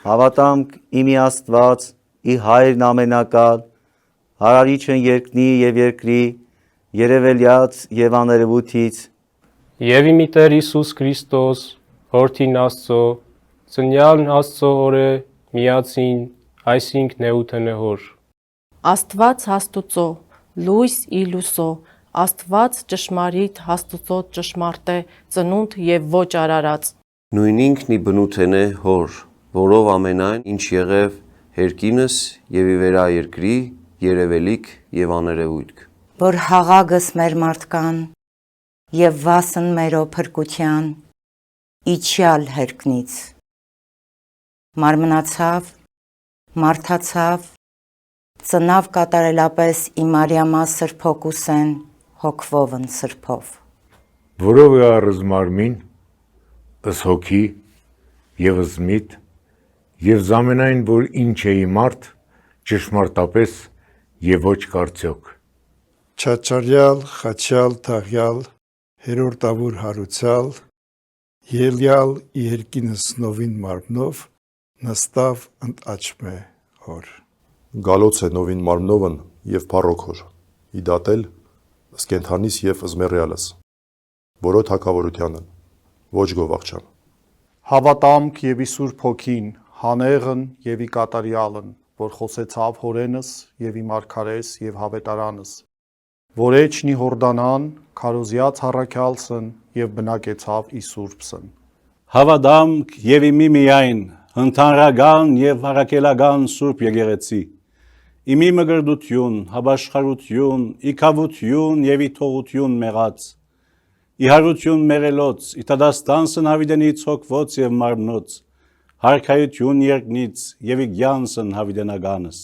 Հավատամ իմի Աստված, ի Հայրն ամենակալ, հարարիչն երկնի և երկրի, երևելյաց և աներևութից, Եվ իմի Տեր Հիսուս Քրիստոս, Որդին Աստծո, ծնյալն Աստծո օրը միացին, այսինք նեութը հոր։ Աստված հաստուծո, լույս ի լուսո, Աստված ճշմարիտ հաստուծո ճշմարտ է, ծնունդ և ոչ արարած։ Նույն ինքն ի բնութենե հոր, որով ամենայն ինչ եղև հերկինս և ի վերա երկրի, երևելիք և աներևույթ։ Որ հաղագս մեր մարդկան և վասն մերո փրկության, իջյալ հերկնից։ Մարմնացավ, մարդացավ, ծնավ կատարելապես ի Մարիամա սրբոկուսեն հոգվովն սրբով։ Որով է առыз մարմին, ըս հոգի և ըս միտ, և զամենայն, որ ինչ էի մարդ, ճշմարտապես և ոչ կարծյոք։ Չաչարյալ, խաչյալ, թաղյալ, հերորդավոր հարուցյալ, ելյալ երկինս նովին մարմնով, նստավ ընդ աչմե հոր։ Գալոց է նովին մարմնովն և փառոքոր, իդատել, սկենթանիս և զմերյալս, որո թակավորությանն, ոչ գովաղչան։ Հավատամք և ի Սուրբ Հոգին, հանեղն և ի կատարյալն, որ խոսեցավ հորենս և ի մարգարես և հավետարանս, որ էջնի հորդանան, քարոզյաց առաքյալսն և բնակեցավ ի Սուրբսն։ Հավատամք և իմի միայն, ընդհանրական և հարակելական Սուրբ եկեղեցի, իմի մգրդություն, հավաշխարություն, իքավություն և ի թողություն մեղած, ի հարություն մեղելոց, ի տադաստանսն հավիդենից հոգվոց և մարմնոց, հարկայություն երկնից և ի գյանսն հավիդենականս։